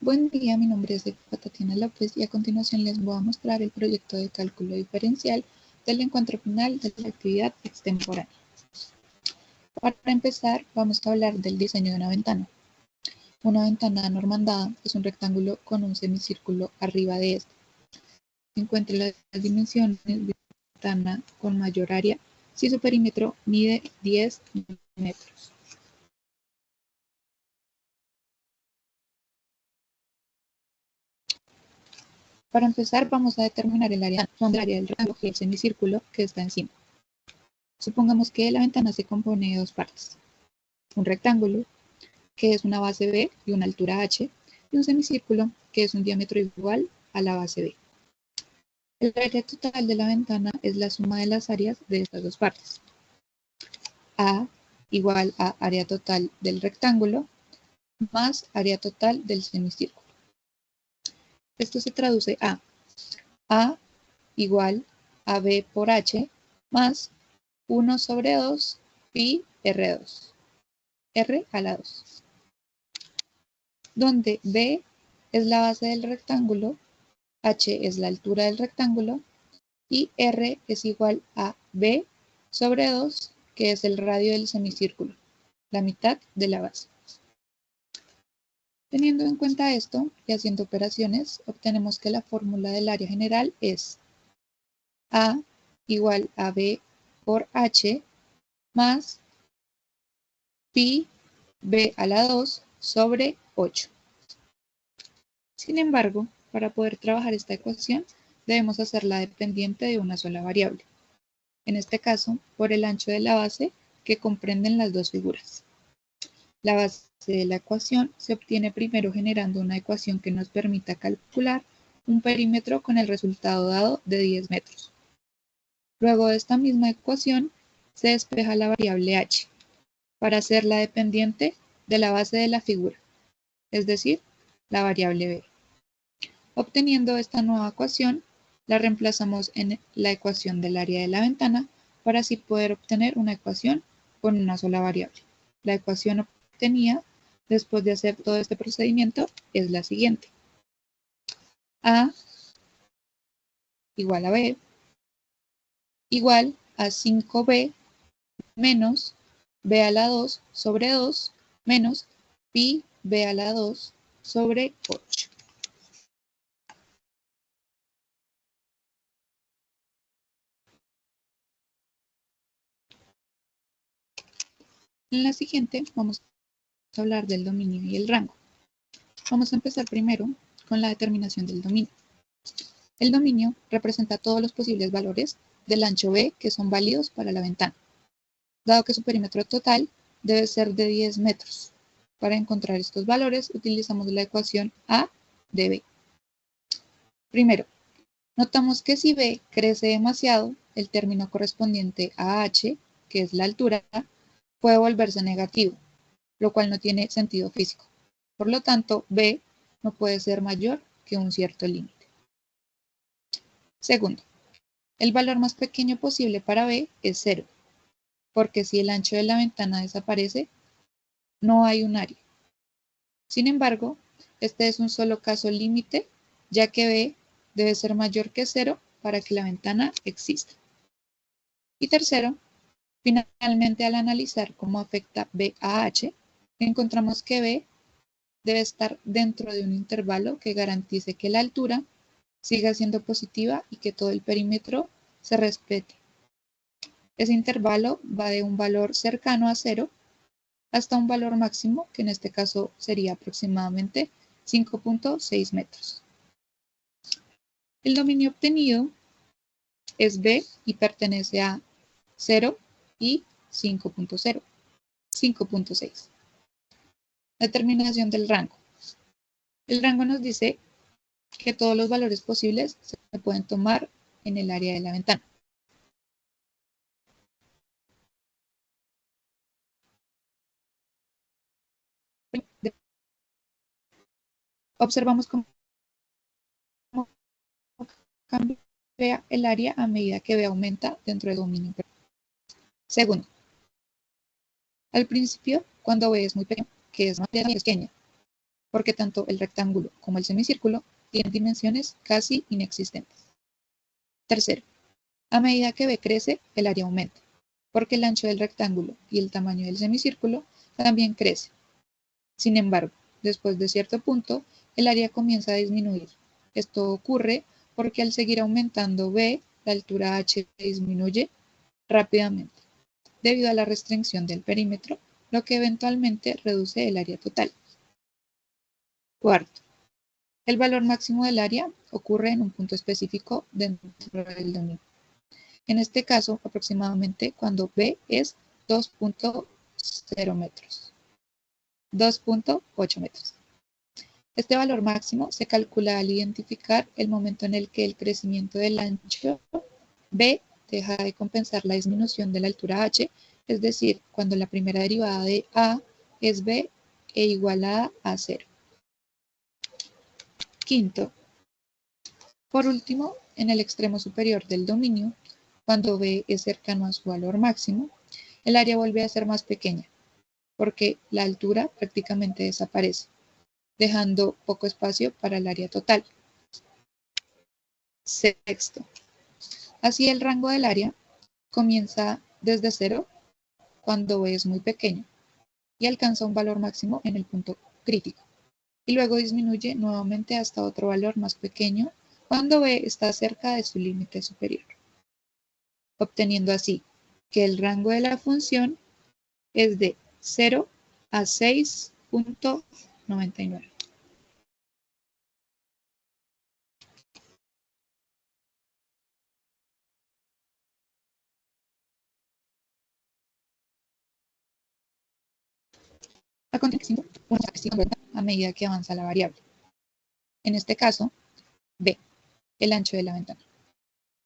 Buen día, mi nombre es Tatiana López y a continuación les voy a mostrar el proyecto de cálculo diferencial del encuentro final de la actividad extemporánea. Para empezar, vamos a hablar del diseño de una ventana. Una ventana normandada es un rectángulo con un semicírculo arriba de este. Encuentre las dimensiones de una ventana con mayor área si su perímetro mide 10 metros. Para empezar, vamos a determinar el área del rectángulo y el semicírculo que está encima. Supongamos que la ventana se compone de dos partes. Un rectángulo, que es una base B y una altura h, y un semicírculo, que es un diámetro igual a la base B. El área total de la ventana es la suma de las áreas de estas dos partes. A igual a área total del rectángulo más área total del semicírculo. Esto se traduce a igual a B por H más 1 sobre 2 pi R2. R a la 2. Donde B es la base del rectángulo, H es la altura del rectángulo y R es igual a B sobre 2, que es el radio del semicírculo, la mitad de la base. Teniendo en cuenta esto y haciendo operaciones, obtenemos que la fórmula del área general es A igual a B por H más pi B a la 2 sobre 8. Sin embargo, para poder trabajar esta ecuación, debemos hacerla dependiente de una sola variable. En este caso, por el ancho de la base que comprenden las dos figuras. La base de la ecuación se obtiene primero generando una ecuación que nos permita calcular un perímetro con el resultado dado de 10 metros. Luego de esta misma ecuación, se despeja la variable h para hacerla dependiente de la base de la figura, es decir, la variable b. Obteniendo esta nueva ecuación, la reemplazamos en la ecuación del área de la ventana para así poder obtener una ecuación con una sola variable. La ecuación obtenida después de hacer todo este procedimiento es la siguiente. A igual a B igual a 5B menos B a la 2 sobre 2 menos pi B a la 2 sobre 8. En la siguiente vamos a hablar del dominio y el rango. Vamos a empezar primero con la determinación del dominio. El dominio representa todos los posibles valores del ancho B que son válidos para la ventana, dado que su perímetro total debe ser de 10 metros. Para encontrar estos valores utilizamos la ecuación A de B. Primero, notamos que si B crece demasiado, el término correspondiente a H, que es la altura, puede volverse negativo, lo cual no tiene sentido físico. Por lo tanto, B no puede ser mayor que un cierto límite. Segundo, el valor más pequeño posible para B es 0, porque si el ancho de la ventana desaparece, no hay un área. Sin embargo, este es un solo caso límite, ya que B debe ser mayor que 0 para que la ventana exista. Y tercero, finalmente al analizar cómo afecta B a H, encontramos que B debe estar dentro de un intervalo que garantice que la altura siga siendo positiva y que todo el perímetro se respete. Ese intervalo va de un valor cercano a 0 hasta un valor máximo, que en este caso sería aproximadamente 5.6 metros. El dominio obtenido es B y pertenece a 0 y 5.0, 5.6. Determinación del rango. El rango nos dice que todos los valores posibles se pueden tomar en el área de la ventana. Observamos cómo cambia el área a medida que B aumenta dentro del dominio. Segundo, al principio, cuando B es muy pequeño, que es más pequeña, porque tanto el rectángulo como el semicírculo tienen dimensiones casi inexistentes. Tercero, a medida que B crece, el área aumenta, porque el ancho del rectángulo y el tamaño del semicírculo también crece. Sin embargo, después de cierto punto, el área comienza a disminuir. Esto ocurre porque al seguir aumentando B, la altura h disminuye rápidamente, debido a la restricción del perímetro, lo que eventualmente reduce el área total. Cuarto, el valor máximo del área ocurre en un punto específico dentro del dominio. En este caso, aproximadamente cuando B es 2.0 metros, 2.8 metros. Este valor máximo se calcula al identificar el momento en el que el crecimiento del ancho B deja de compensar la disminución de la altura h, es decir, cuando la primera derivada de A es B e igual a 0. Quinto, por último, en el extremo superior del dominio, cuando B es cercano a su valor máximo, el área vuelve a ser más pequeña, porque la altura prácticamente desaparece, dejando poco espacio para el área total. Sexto, así el rango del área comienza desde 0, cuando B es muy pequeño, y alcanza un valor máximo en el punto crítico, y luego disminuye nuevamente hasta otro valor más pequeño cuando B está cerca de su límite superior, obteniendo así que el rango de la función es de 0 a 6.99. A continuación, a medida que avanza la variable. En este caso, B, el ancho de la ventana.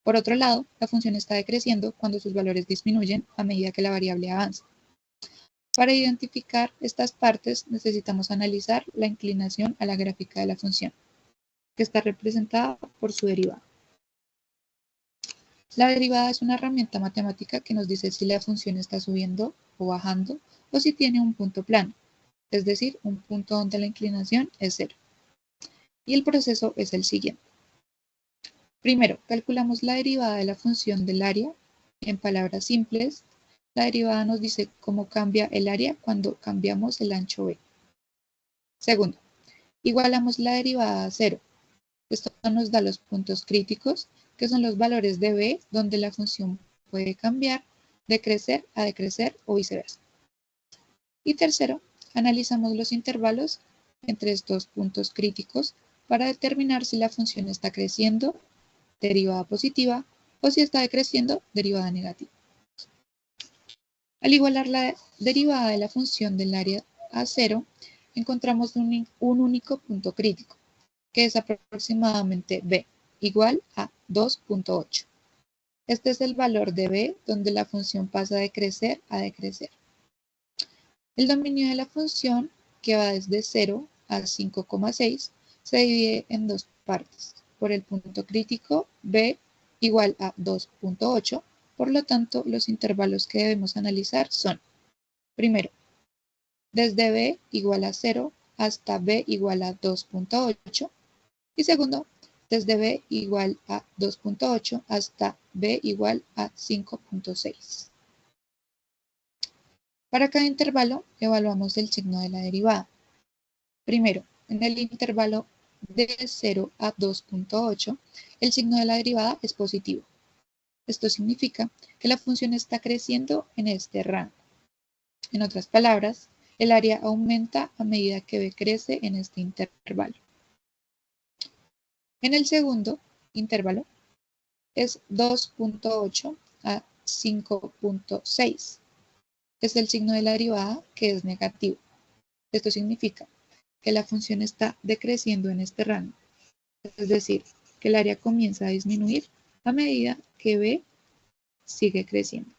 Por otro lado, la función está decreciendo cuando sus valores disminuyen a medida que la variable avanza. Para identificar estas partes necesitamos analizar la inclinación a la gráfica de la función, que está representada por su derivada. La derivada es una herramienta matemática que nos dice si la función está subiendo o bajando o si tiene un punto plano, es decir, un punto donde la inclinación es 0. Y el proceso es el siguiente. Primero, calculamos la derivada de la función del área. En palabras simples, la derivada nos dice cómo cambia el área cuando cambiamos el ancho B. Segundo, igualamos la derivada a 0. Esto nos da los puntos críticos, que son los valores de B, donde la función puede cambiar de crecer a decrecer o viceversa. Y tercero, analizamos los intervalos entre estos puntos críticos para determinar si la función está creciendo, derivada positiva, o si está decreciendo, derivada negativa. Al igualar la derivada de la función del área a 0, encontramos un único punto crítico, que es aproximadamente B, igual a 2.8. Este es el valor de B donde la función pasa de crecer a decrecer. El dominio de la función, que va desde 0 a 5,6, se divide en dos partes, por el punto crítico B igual a 2.8, por lo tanto los intervalos que debemos analizar son, primero, desde B igual a 0 hasta B igual a 2.8, y segundo, desde B igual a 2.8 hasta B igual a 5.6. Para cada intervalo, evaluamos el signo de la derivada. Primero, en el intervalo de 0 a 2.8, el signo de la derivada es positivo. Esto significa que la función está creciendo en este rango. En otras palabras, el área aumenta a medida que B crece en este intervalo. En el segundo intervalo es 2.8 a 5.6. Es el signo de la derivada que es negativo. Esto significa que la función está decreciendo en este rango, es decir, que el área comienza a disminuir a medida que B sigue creciendo.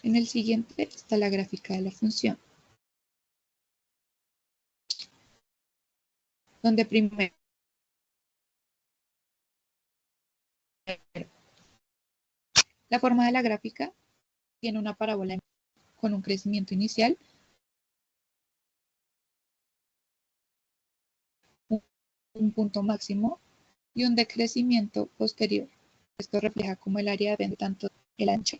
En el siguiente está la gráfica de la función. donde primero la forma de la gráfica tiene una parábola con un crecimiento inicial, un punto máximo y un decrecimiento posterior. Esto refleja cómo el área depende tanto del ancho.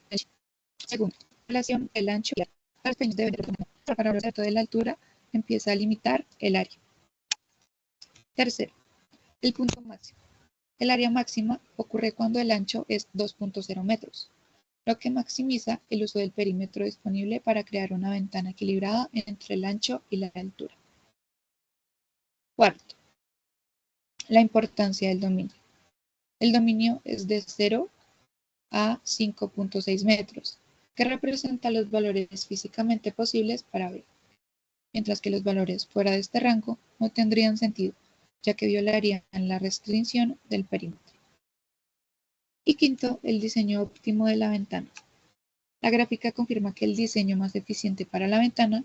Segundo, la relación del ancho y los pequeños deben de para el de la altura empieza a limitar el área. Tercero, el punto máximo. El área máxima ocurre cuando el ancho es 2.0 metros, lo que maximiza el uso del perímetro disponible para crear una ventana equilibrada entre el ancho y la altura. Cuarto, la importancia del dominio. El dominio es de 0 a 5.6 metros, que representa los valores físicamente posibles para B, mientras que los valores fuera de este rango no tendrían sentido, ya que violarían la restricción del perímetro. Y quinto, el diseño óptimo de la ventana. La gráfica confirma que el diseño más eficiente para la ventana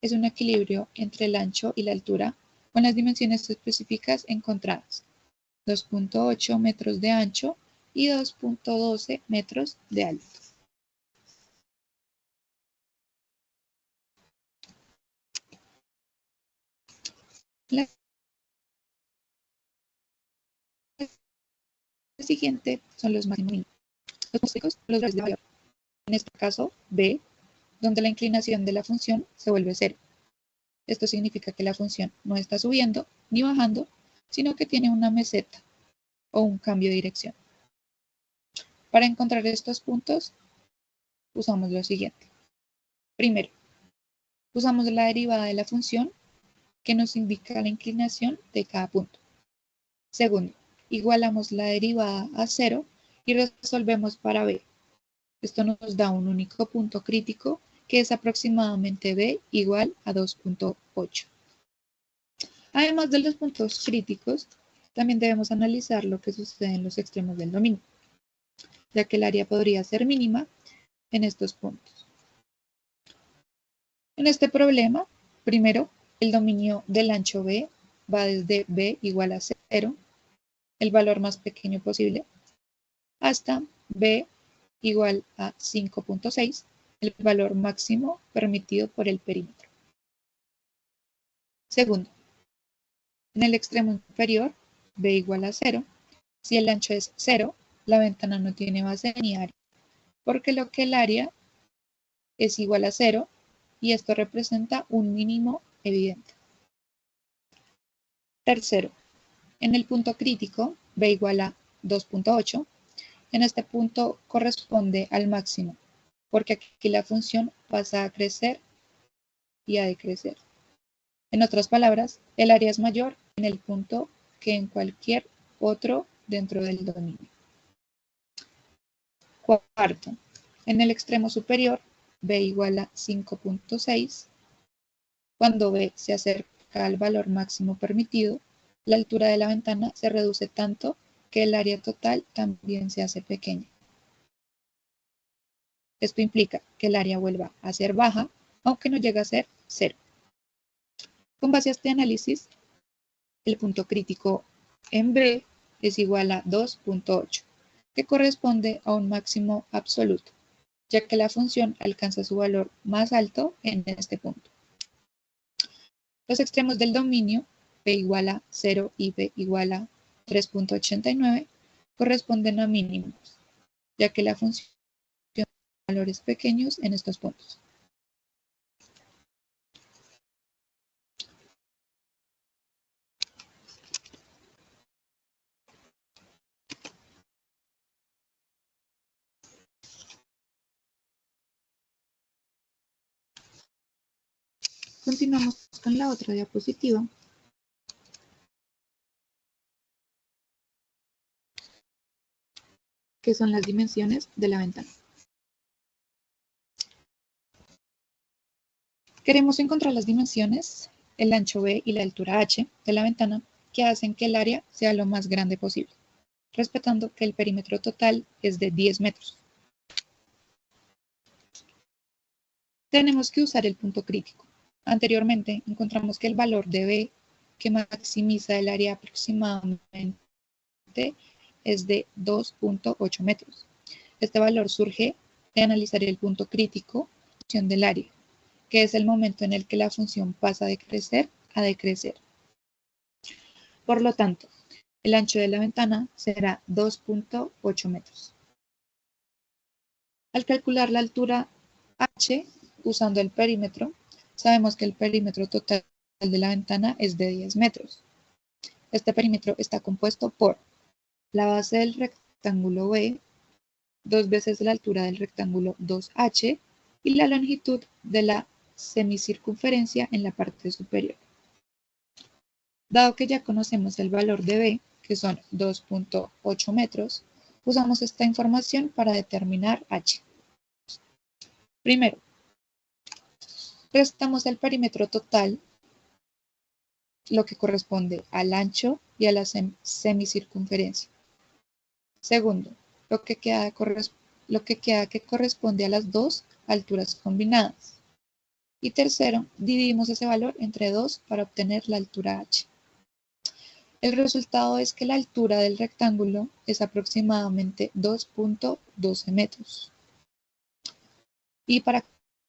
es un equilibrio entre el ancho y la altura con las dimensiones específicas encontradas, 2.8 metros de ancho y 2.12 metros de alto. La siguiente son los máximos. Los múltiplos, los valores de valor. En este caso, B, donde la inclinación de la función se vuelve cero. Esto significa que la función no está subiendo ni bajando, sino que tiene una meseta o un cambio de dirección. Para encontrar estos puntos, usamos lo siguiente. Primero, usamos la derivada de la función que nos indica la inclinación de cada punto. Segundo, igualamos la derivada a 0 y resolvemos para B. Esto nos da un único punto crítico que es aproximadamente B igual a 2.8. Además de los puntos críticos, también debemos analizar lo que sucede en los extremos del dominio, ya que el área podría ser mínima en estos puntos. En este problema, primero, el dominio del ancho B va desde B igual a 0, el valor más pequeño posible, hasta B igual a 5.6, el valor máximo permitido por el perímetro. Segundo, en el extremo inferior, B igual a 0, si el ancho es 0, la ventana no tiene base ni área, porque lo que el área es igual a 0 y esto representa un mínimo evidente. Tercero, en el punto crítico, B igual a 2.8, en este punto corresponde al máximo, porque aquí la función pasa a crecer y a decrecer. En otras palabras, el área es mayor en el punto que en cualquier otro dentro del dominio. Cuarto, en el extremo superior, B igual a 5.6. Cuando B se acerca al valor máximo permitido, la altura de la ventana se reduce tanto que el área total también se hace pequeña. Esto implica que el área vuelva a ser baja, aunque no llegue a ser 0. Con base a este análisis, el punto crítico en B es igual a 2.8, que corresponde a un máximo absoluto, ya que la función alcanza su valor más alto en este punto. Los extremos del dominio, B igual a 0 y B igual a 3.89, corresponden a mínimos, ya que la función tiene valores pequeños en estos puntos. Continuamos con la otra diapositiva. Que son las dimensiones de la ventana. Queremos encontrar las dimensiones, el ancho B y la altura H de la ventana que hacen que el área sea lo más grande posible, respetando que el perímetro total es de 10 metros. Tenemos que usar el punto crítico. Anteriormente encontramos que el valor de B que maximiza el área aproximadamente es de 2.8 metros. Este valor surge de analizar el punto crítico del área, que es el momento en el que la función pasa de crecer a decrecer. Por lo tanto, el ancho de la ventana será 2.8 metros. Al calcular la altura h usando el perímetro, sabemos que el perímetro total de la ventana es de 10 metros. Este perímetro está compuesto por la base del rectángulo B, 2 veces la altura del rectángulo 2h y la longitud de la semicircunferencia en la parte superior. Dado que ya conocemos el valor de B, que son 2.8 metros, usamos esta información para determinar h. Primero, restamos el perímetro total, lo que corresponde al ancho y a la semicircunferencia. Segundo, lo que queda que corresponde a las dos alturas combinadas. Y tercero, dividimos ese valor entre 2 para obtener la altura h. El resultado es que la altura del rectángulo es aproximadamente 2.12 metros. Y para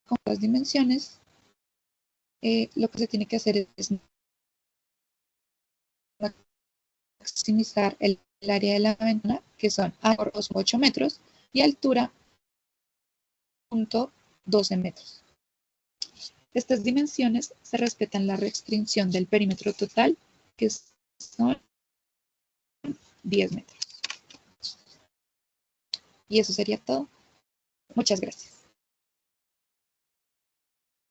comprobar las dimensiones, lo que se tiene que hacer es maximizar el área de la ventana, que son por 8 metros, y altura 0.12 metros. Estas dimensiones se respetan la restricción del perímetro total, que son 10 metros. Y eso sería todo. Muchas gracias.